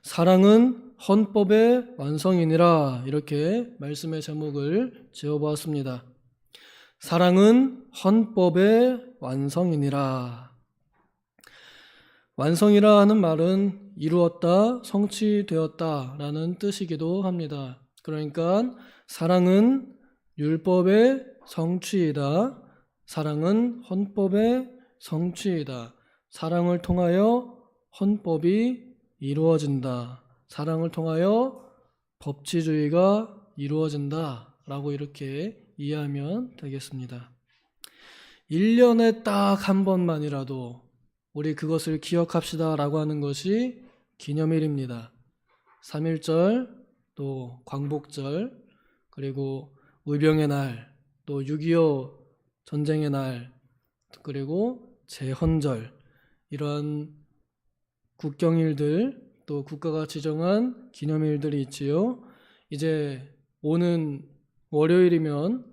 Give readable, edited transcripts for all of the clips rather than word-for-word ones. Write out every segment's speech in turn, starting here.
사랑은 헌법의 완성이니라. 이렇게 말씀의 제목을 지어보았습니다. 사랑은 헌법의 완성이니라. 완성이라 하는 말은 이루었다, 성취되었다 라는 뜻이기도 합니다. 그러니까 사랑은 율법의 성취이다. 사랑은 헌법의 성취이다. 사랑을 통하여 헌법이 이루어진다. 사랑을 통하여 법치주의가 이루어진다 라고 이렇게 이해하면 되겠습니다. 1년에 딱 한 번만이라도 우리 그것을 기억합시다 라고 하는 것이 기념일입니다. 3.1절, 또 광복절, 그리고 의병의 날, 또 6.25 전쟁의 날, 그리고 제헌절, 이러한 국경일들, 또 국가가 지정한 기념일들이 있지요. 이제 오는 월요일이면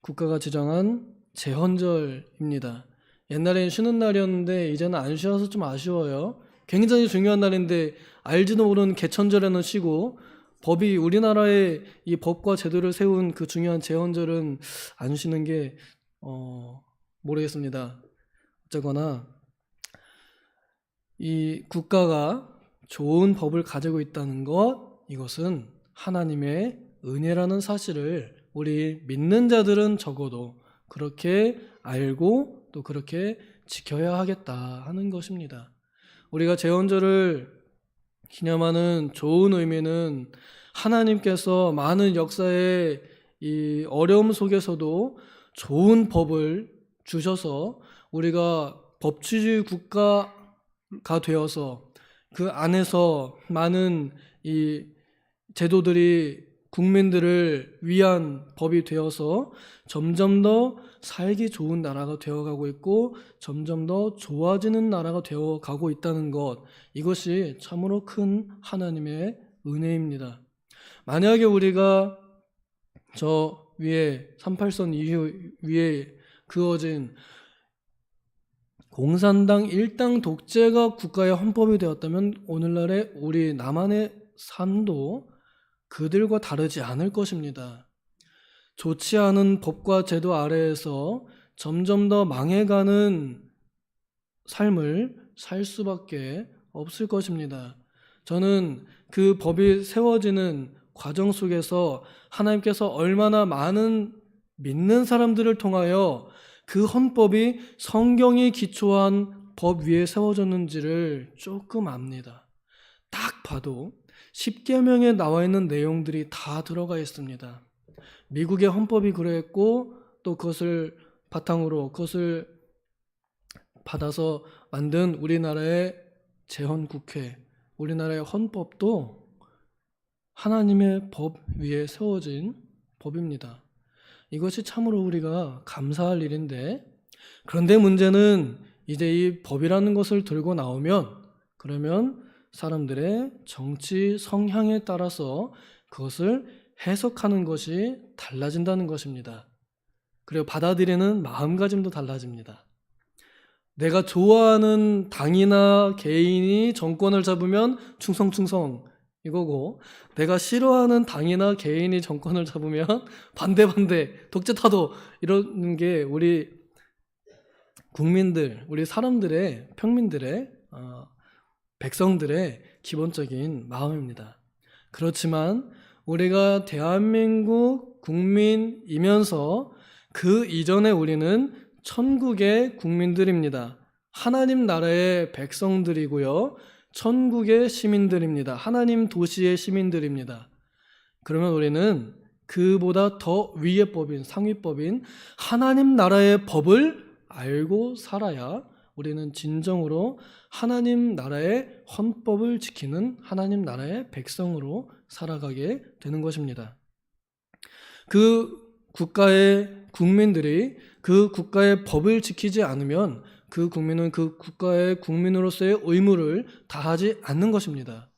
국가가 지정한 제헌절입니다. 옛날엔 쉬는 날이었는데 이제는 안 쉬어서 좀 아쉬워요. 굉장히 중요한 날인데 알지도 모르는 개천절에는 쉬고, 법이 우리나라의 이 법과 제도를 세운 그 중요한 제헌절은 안 쉬는 게 모르겠습니다. 어쨌거나 이 국가가 좋은 법을 가지고 있다는 것, 이것은 하나님의 은혜라는 사실을 우리 믿는 자들은 적어도 그렇게 알고 또 그렇게 지켜야 하겠다 하는 것입니다. 우리가 제헌절을 기념하는 좋은 의미는 하나님께서 많은 역사의 이 어려움 속에서도 좋은 법을 주셔서 우리가 법치주의 국가가 되어서 그 안에서 많은 이 제도들이 국민들을 위한 법이 되어서 점점 더 살기 좋은 나라가 되어가고 있고 점점 더 좋아지는 나라가 되어가고 있다는 것, 이것이 참으로 큰 하나님의 은혜입니다. 만약에 우리가 저 위에 38선 이후 위에 그어진 공산당 일당 독재가 국가의 헌법이 되었다면 오늘날의 우리 남한의 삶도 그들과 다르지 않을 것입니다. 좋지 않은 법과 제도 아래에서 점점 더 망해가는 삶을 살 수밖에 없을 것입니다. 저는 그 법이 세워지는 과정 속에서 하나님께서 얼마나 많은 믿는 사람들을 통하여 그 헌법이 성경이 기초한 법 위에 세워졌는지를 조금 압니다. 딱 봐도 10계명에 나와 있는 내용들이 다 들어가 있습니다. 미국의 헌법이 그랬고 또 그것을 바탕으로 그것을 받아서 만든 우리나라의 제헌국회, 우리나라의 헌법도 하나님의 법 위에 세워진 법입니다. 이것이 참으로 우리가 감사할 일인데, 그런데 문제는 이제 이 법이라는 것을 들고 나오면 그러면 사람들의 정치 성향에 따라서 그것을 해석하는 것이 달라진다는 것입니다. 그리고 받아들이는 마음가짐도 달라집니다. 내가 좋아하는 당이나 개인이 정권을 잡으면 충성 이거고, 내가 싫어하는 당이나 개인이 정권을 잡으면 반대 독재 타도, 이러는 게 우리 국민들, 우리 사람들의, 평민들의, 백성들의 기본적인 마음입니다. 그렇지만 우리가 대한민국 국민이면서 그 이전에 우리는 천국의 국민들입니다. 하나님 나라의 백성들이고요, 천국의 시민들입니다. 하나님 도시의 시민들입니다. 그러면 우리는 그보다 더 위의 법인, 상위법인 하나님 나라의 법을 알고 살아야 우리는 진정으로 하나님 나라의 헌법을 지키는 하나님 나라의 백성으로 살아가게 되는 것입니다. 그 국가의 국민들이 그 국가의 법을 지키지 않으면 그 국민은 그 국가의 국민으로서의 의무를 다하지 않는 것입니다.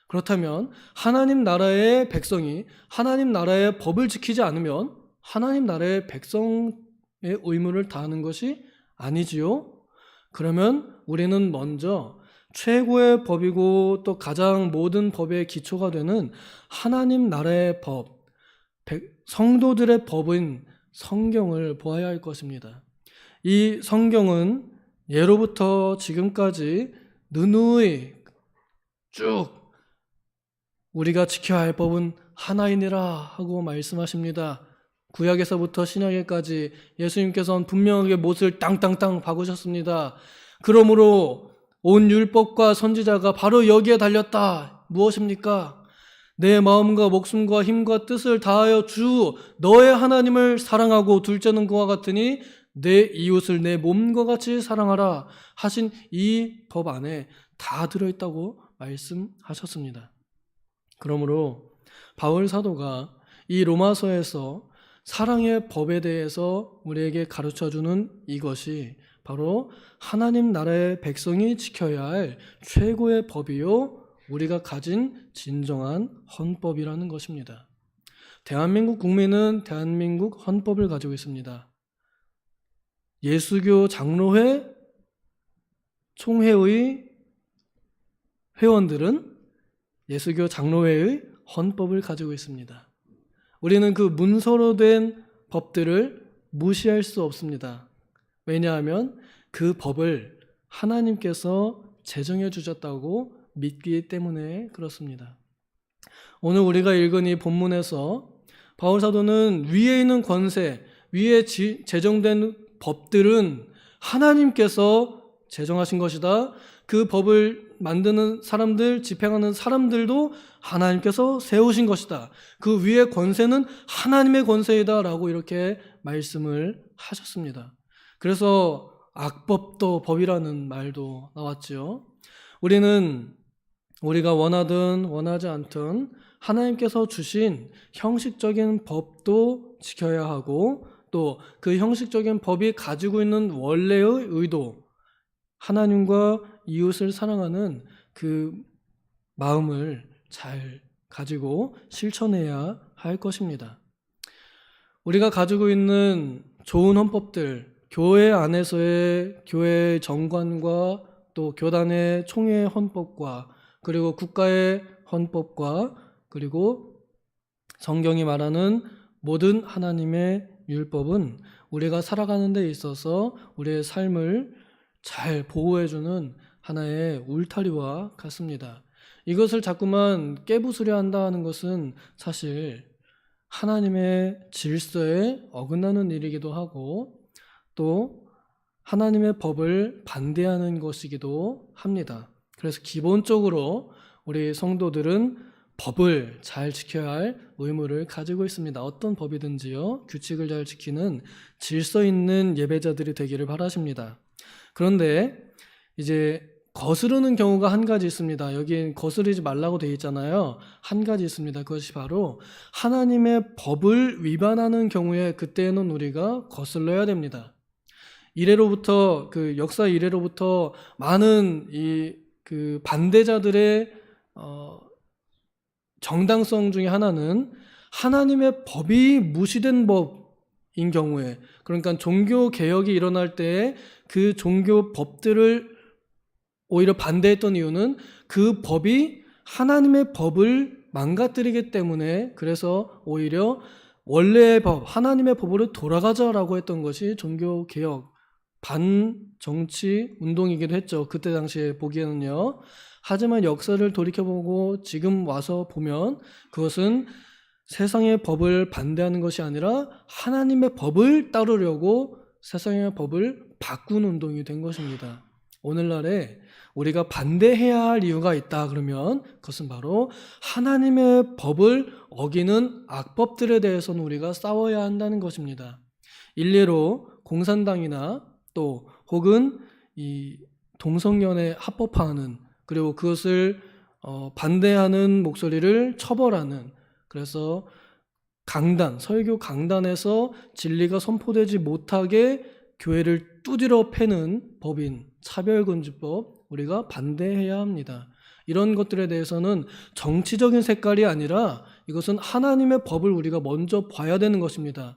그렇다면 하나님 나라의 백성이 하나님 나라의 법을 지키지 않으면 하나님 나라의 백성의 의무를 다하는 것이 아니지요. 그러면 우리는 먼저 최고의 법이고 또 가장 모든 법의 기초가 되는 하나님 나라의 법, 성도들의 법인 성경을 보아야 할 것입니다. 이 성경은 예로부터 지금까지 누누이 쭉 우리가 지켜야 할 법은 하나이니라 하고 말씀하십니다. 구약에서부터 신약에까지 예수님께서는 분명하게 못을 땅땅땅 박으셨습니다. 그러므로 온 율법과 선지자가 바로 여기에 달렸다. 무엇입니까? 내 마음과 목숨과 힘과 뜻을 다하여 주 너의 하나님을 사랑하고 둘째는 그와 같으니 내 이웃을 내 몸과 같이 사랑하라 하신 이 법 안에 다 들어있다고 말씀하셨습니다. 그러므로 바울 사도가 이 로마서에서 사랑의 법에 대해서 우리에게 가르쳐주는 이것이 바로 하나님 나라의 백성이 지켜야 할 최고의 법이요 우리가 가진 진정한 헌법이라는 것입니다. 대한민국 국민은 대한민국 헌법을 가지고 있습니다. 예수교 장로회 총회의 회원들은 예수교 장로회의 헌법을 가지고 있습니다. 우리는 그 문서로 된 법들을 무시할 수 없습니다. 왜냐하면 그 법을 하나님께서 제정해 주셨다고 믿기 때문에 그렇습니다. 오늘 우리가 읽은 이 본문에서 바울 사도는 위에 있는 권세, 위에 제정된 법들은 하나님께서 제정하신 것이다. 그 법을 만드는 사람들, 집행하는 사람들도 하나님께서 세우신 것이다. 그 위의 권세는 하나님의 권세이다 라고 이렇게 말씀을 하셨습니다. 그래서 악법도 법이라는 말도 나왔죠. 우리가 원하든 원하지 않든 하나님께서 주신 형식적인 법도 지켜야 하고 또 그 형식적인 법이 가지고 있는 원래의 의도, 하나님과 이웃을 사랑하는 그 마음을 잘 가지고 실천해야 할 것입니다. 우리가 가지고 있는 좋은 헌법들, 교회 안에서의 교회의 정관과 또 교단의 총회의 헌법과 그리고 국가의 헌법과 그리고 성경이 말하는 모든 하나님의 율법은 우리가 살아가는 데 있어서 우리의 삶을 잘 보호해주는 하나의 울타리와 같습니다. 이것을 자꾸만 깨부수려 한다는 것은 사실 하나님의 질서에 어긋나는 일이기도 하고 또 하나님의 법을 반대하는 것이기도 합니다. 그래서 기본적으로 우리 성도들은 법을 잘 지켜야 할 의무를 가지고 있습니다. 어떤 법이든지요. 규칙을 잘 지키는 질서 있는 예배자들이 되기를 바라십니다. 그런데 이제 거스르는 경우가 한 가지 있습니다. 여기 거스르지 말라고 되어 있잖아요. 한 가지 있습니다. 그것이 바로 하나님의 법을 위반하는 경우에 그때는 우리가 거슬러야 됩니다. 이래로부터 역사 이래로부터 많은 그 반대자들의 정당성 중에 하나는 하나님의 법이 무시된 법인 경우에, 그러니까 종교 개혁이 일어날 때 그 종교 법들을 오히려 반대했던 이유는 그 법이 하나님의 법을 망가뜨리기 때문에, 그래서 오히려 원래의 법, 하나님의 법으로 돌아가자라고 했던 것이 종교 개혁 반정치 운동이기도 했죠. 그때 당시에 보기에는요. 하지만 역사를 돌이켜보고 지금 와서 보면 그것은 세상의 법을 반대하는 것이 아니라 하나님의 법을 따르려고 세상의 법을 바꾸는 운동이 된 것입니다. 오늘날에 우리가 반대해야 할 이유가 있다 그러면 그것은 바로 하나님의 법을 어기는 악법들에 대해서는 우리가 싸워야 한다는 것입니다. 일례로 공산당이나 또 혹은 이 동성연애 합법화하는, 그리고 그것을 반대하는 목소리를 처벌하는, 그래서 설교 강단에서 진리가 선포되지 못하게 교회를 두드려 패는 법인 차별금지법, 우리가 반대해야 합니다. 이런 것들에 대해서는 정치적인 색깔이 아니라 이것은 하나님의 법을 우리가 먼저 봐야 되는 것입니다.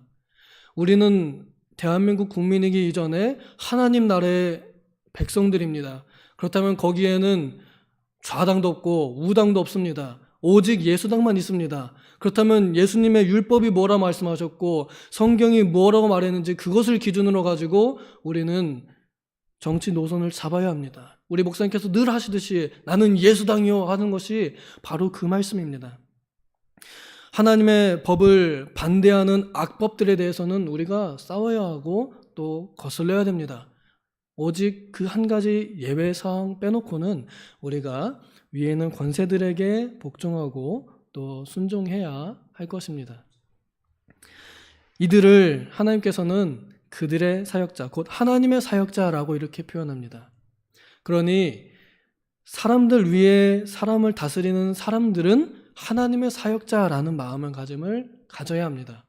우리는 대한민국 국민이기 이전에 하나님 나라의 백성들입니다. 그렇다면 거기에는 좌당도 없고 우당도 없습니다. 오직 예수당만 있습니다. 그렇다면 예수님의 율법이 뭐라 말씀하셨고 성경이 뭐라고 말했는지 그것을 기준으로 가지고 우리는 정치 노선을 잡아야 합니다. 우리 목사님께서 늘 하시듯이 나는 예수당이요 하는 것이 바로 그 말씀입니다. 하나님의 법을 반대하는 악법들에 대해서는 우리가 싸워야 하고 또 거슬러야 됩니다. 오직 그 한 가지 예외사항 빼놓고는 우리가 위에 있는 권세들에게 복종하고 또 순종해야 할 것입니다. 이들을 하나님께서는 그들의 사역자, 곧 하나님의 사역자라고 이렇게 표현합니다. 그러니 사람들 위에 사람을 다스리는 사람들은 하나님의 사역자라는 마음을 가져야 합니다.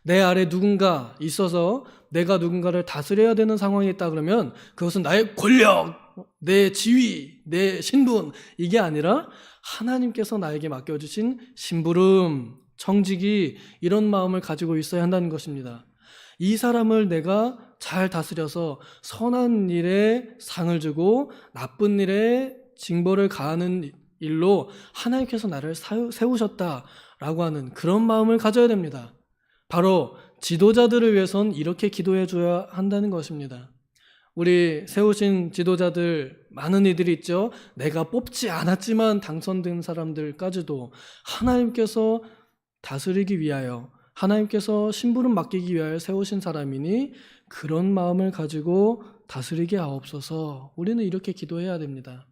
내 아래 누군가 있어서 내가 누군가를 다스려야 되는 상황이 있다 그러면 그것은 나의 권력, 내 지위, 내 신분 이게 아니라 하나님께서 나에게 맡겨주신 심부름, 청지기 이런 마음을 가지고 있어야 한다는 것입니다. 이 사람을 내가 잘 다스려서 선한 일에 상을 주고 나쁜 일에 징벌을 가하는 일로 하나님께서 나를 세우셨다라고 하는 그런 마음을 가져야 됩니다. 바로 지도자들을 위해선 이렇게 기도해 줘야 한다는 것입니다. 우리 세우신 지도자들 많은 이들이 있죠. 내가 뽑지 않았지만 당선된 사람들까지도 하나님께서 다스리기 위하여 하나님께서 심부름 맡기기 위하여 세우신 사람이니 그런 마음을 가지고 다스리게 하옵소서. 우리는 이렇게 기도해야 됩니다.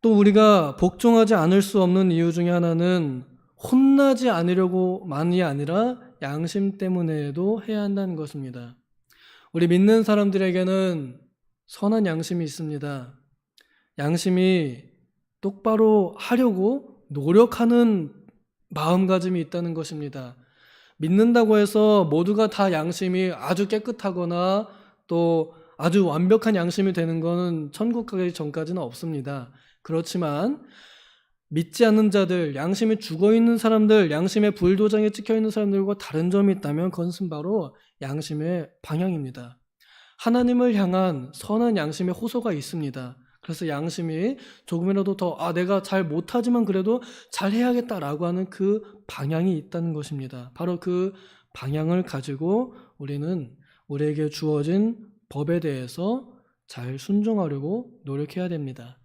또 우리가 복종하지 않을 수 없는 이유 중에 하나는 혼나지 않으려고만이 아니라 양심 때문에도 해야 한다는 것입니다. 우리 믿는 사람들에게는 선한 양심이 있습니다. 양심이 똑바로 하려고 노력하는 마음가짐이 있다는 것입니다. 믿는다고 해서 모두가 다 양심이 아주 깨끗하거나 또 아주 완벽한 양심이 되는 것은 천국 가기 전까지는 없습니다. 그렇지만 믿지 않는 자들, 양심이 죽어있는 사람들, 양심의 불도장에 찍혀있는 사람들과 다른 점이 있다면 그것은 바로 양심의 방향입니다. 하나님을 향한 선한 양심의 호소가 있습니다. 그래서 양심이 조금이라도 더 내가 잘 못하지만 그래도 잘 해야겠다라고 하는 그 방향이 있다는 것입니다. 바로 그 방향을 가지고 우리는 우리에게 주어진 법에 대해서 잘 순종하려고 노력해야 됩니다.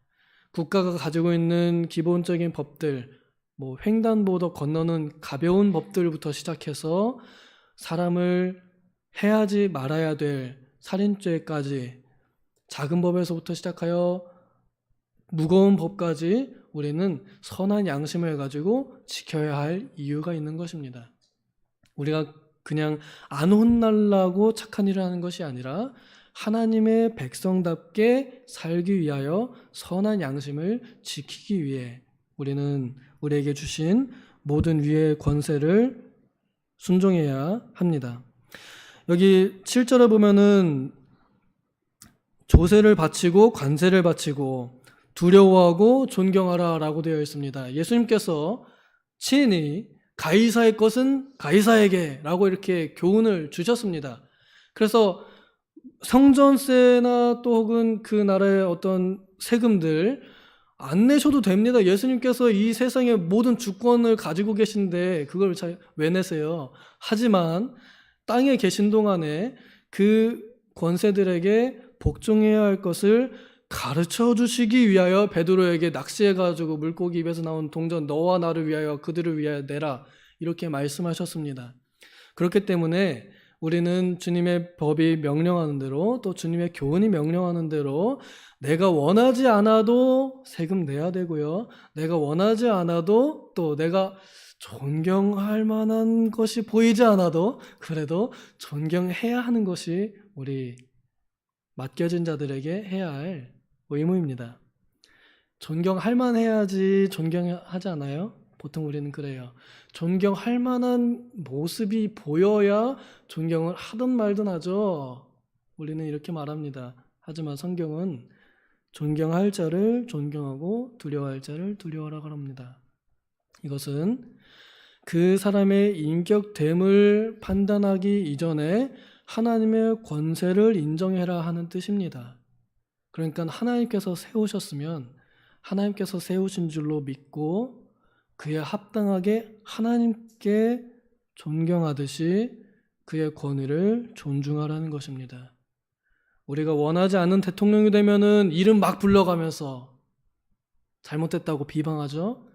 국가가 가지고 있는 기본적인 법들, 횡단보도 건너는 가벼운 법들부터 시작해서 사람을 해야지 말아야 될 살인죄까지 작은 법에서부터 시작하여 무거운 법까지 우리는 선한 양심을 가지고 지켜야 할 이유가 있는 것입니다. 우리가 그냥 안 혼날라고 착한 일을 하는 것이 아니라 하나님의 백성답게 살기 위하여 선한 양심을 지키기 위해 우리는 우리에게 주신 모든 위의 권세를 순종해야 합니다. 여기 7절에 보면은 조세를 바치고 관세를 바치고 두려워하고 존경하라 라고 되어 있습니다. 예수님께서 친히 가이사의 것은 가이사에게 라고 이렇게 교훈을 주셨습니다. 그래서 성전세나 또 혹은 그 나라의 어떤 세금들 안 내셔도 됩니다. 예수님께서 이 세상의 모든 주권을 가지고 계신데 그걸 왜 내세요? 하지만 땅에 계신 동안에 그 권세들에게 복종해야 할 것을 가르쳐 주시기 위하여 베드로에게 낚시해가지고 물고기 입에서 나온 동전 너와 나를 위하여 그들을 위하여 내라 이렇게 말씀하셨습니다. 그렇기 때문에 우리는 주님의 법이 명령하는 대로 또 주님의 교훈이 명령하는 대로 내가 원하지 않아도 세금 내야 되고요. 내가 원하지 않아도 또 내가 존경할 만한 것이 보이지 않아도 그래도 존경해야 하는 것이 우리 맡겨진 자들에게 해야 할 의무입니다. 존경할 만해야지 존경하지 않아요? 보통 우리는 그래요. 존경할 만한 모습이 보여야 존경을 하든 말든 하죠. 우리는 이렇게 말합니다. 하지만 성경은 존경할 자를 존경하고 두려워할 자를 두려워하라고 합니다. 이것은 그 사람의 인격됨을 판단하기 이전에 하나님의 권세를 인정해라 하는 뜻입니다. 그러니까 하나님께서 세우셨으면 하나님께서 세우신 줄로 믿고 그에 합당하게 하나님께 존경하듯이 그의 권위를 존중하라는 것입니다. 우리가 원하지 않는 대통령이 되면은 이름 막 불러가면서 잘못됐다고 비방하죠.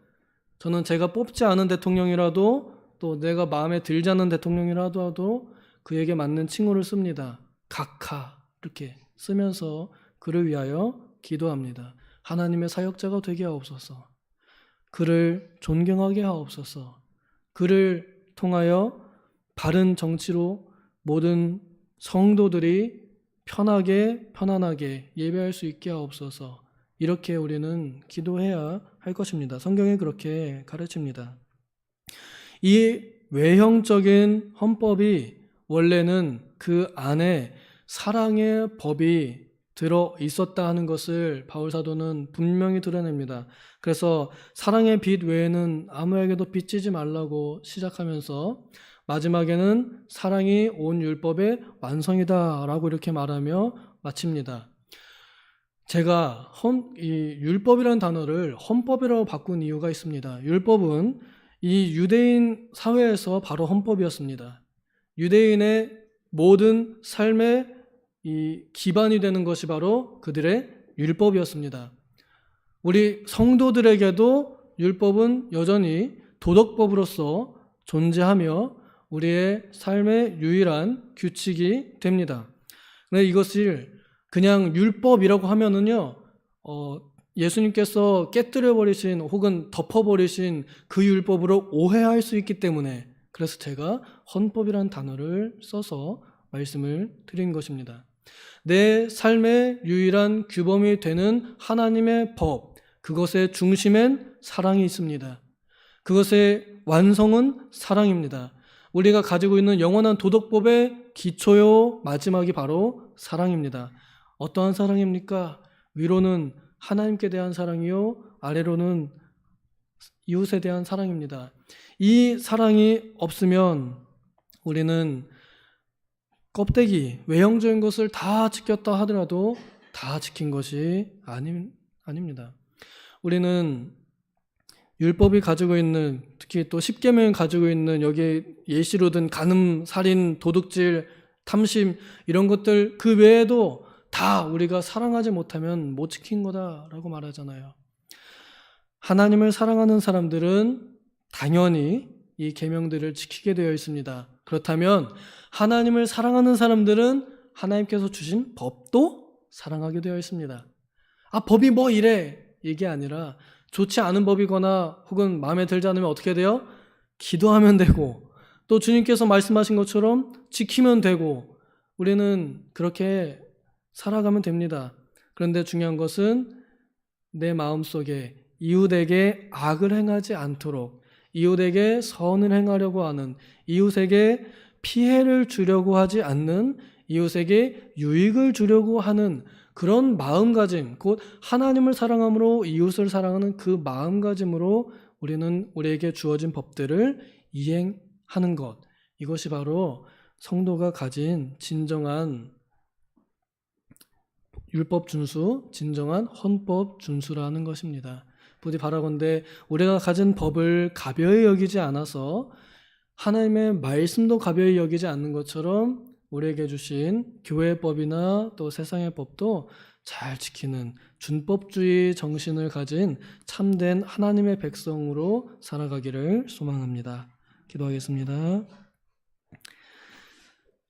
저는 제가 뽑지 않은 대통령이라도 또 내가 마음에 들지 않는 대통령이라도 그에게 맞는 칭호를 씁니다. 각하 이렇게 쓰면서 그를 위하여 기도합니다. 하나님의 사역자가 되게 하옵소서. 그를 존경하게 하옵소서. 그를 통하여 바른 정치로 모든 성도들이 편안하게 예배할 수 있게 하옵소서. 이렇게 우리는 기도해야 할 것입니다. 성경이 그렇게 가르칩니다. 이 외형적인 헌법이 원래는 그 안에 사랑의 법이 들어 있었다 하는 것을 바울 사도는 분명히 드러냅니다. 그래서 사랑의 빛 외에는 아무에게도 빚지지 말라고 시작하면서 마지막에는 사랑이 온 율법의 완성이다라고 이렇게 말하며 마칩니다. 제가 이 율법이라는 단어를 헌법이라고 바꾼 이유가 있습니다. 율법은 이 유대인 사회에서 바로 헌법이었습니다. 유대인의 모든 삶의 이 기반이 되는 것이 바로 그들의 율법이었습니다. 우리 성도들에게도 율법은 여전히 도덕법으로서 존재하며 우리의 삶의 유일한 규칙이 됩니다. 그런데 이것을 그냥 율법이라고 하면은요, 예수님께서 깨뜨려버리신 혹은 덮어버리신 그 율법으로 오해할 수 있기 때문에 그래서 제가 헌법이라는 단어를 써서 말씀을 드린 것입니다. 내 삶의 유일한 규범이 되는 하나님의 법, 그것의 중심엔 사랑이 있습니다. 그것의 완성은 사랑입니다. 우리가 가지고 있는 영원한 도덕법의 기초요 마지막이 바로 사랑입니다. 어떠한 사랑입니까? 위로는 하나님께 대한 사랑이요 아래로는 이웃에 대한 사랑입니다. 이 사랑이 없으면 우리는 껍데기, 외형적인 것을 다 지켰다 하더라도 다 지킨 것이 아닙니다. 우리는 율법이 가지고 있는, 특히 또 십계명이 가지고 있는 여기에 예시로 든 간음, 살인, 도둑질, 탐심 이런 것들 그 외에도 다 우리가 사랑하지 못하면 못 지킨 거다라고 말하잖아요. 하나님을 사랑하는 사람들은 당연히 이 계명들을 지키게 되어 있습니다. 그렇다면 하나님을 사랑하는 사람들은 하나님께서 주신 법도 사랑하게 되어 있습니다. 법이 뭐 이래 이게 아니라 좋지 않은 법이거나 혹은 마음에 들지 않으면 어떻게 돼요? 기도하면 되고 또 주님께서 말씀하신 것처럼 지키면 되고 우리는 그렇게 살아가면 됩니다. 그런데 중요한 것은 내 마음속에 이웃에게 악을 행하지 않도록 이웃에게 선을 행하려고 하는 이웃에게 피해를 주려고 하지 않는 이웃에게 유익을 주려고 하는 그런 마음가짐, 곧 하나님을 사랑함으로 이웃을 사랑하는 그 마음가짐으로 우리는 우리에게 주어진 법들을 이행하는 것, 이것이 바로 성도가 가진 진정한 율법 준수, 진정한 헌법 준수라는 것입니다. 부디 바라건대 우리가 가진 법을 가벼이 여기지 않아서 하나님의 말씀도 가벼이 여기지 않는 것처럼 우리에게 주신 교회법이나 또 세상의 법도 잘 지키는 준법주의 정신을 가진 참된 하나님의 백성으로 살아가기를 소망합니다. 기도하겠습니다.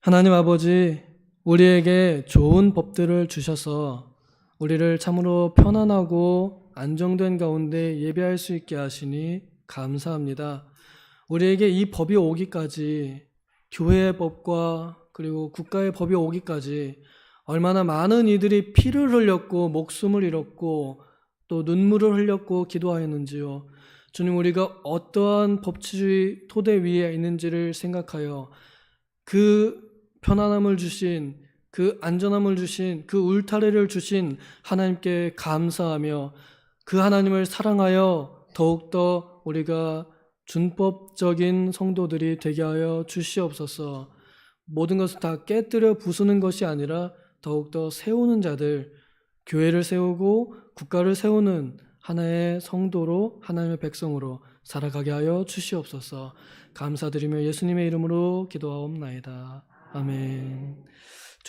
하나님 아버지, 우리에게 좋은 법들을 주셔서 우리를 참으로 편안하고 안정된 가운데 예배할 수 있게 하시니 감사합니다. 우리에게 이 법이 오기까지 교회의 법과 그리고 국가의 법이 오기까지 얼마나 많은 이들이 피를 흘렸고 목숨을 잃었고 또 눈물을 흘렸고 기도하였는지요. 주님, 우리가 어떠한 법치주의 토대 위에 있는지를 생각하여 그 편안함을 주신, 그 안전함을 주신, 그 울타리를 주신 하나님께 감사하며 그 하나님을 사랑하여 더욱더 우리가 준법적인 성도들이 되게 하여 주시옵소서. 모든 것을 다 깨뜨려 부수는 것이 아니라 더욱더 세우는 자들, 교회를 세우고 국가를 세우는 하나의 성도로 하나님의 백성으로 살아가게 하여 주시옵소서. 감사드리며 예수님의 이름으로 기도하옵나이다. 아멘.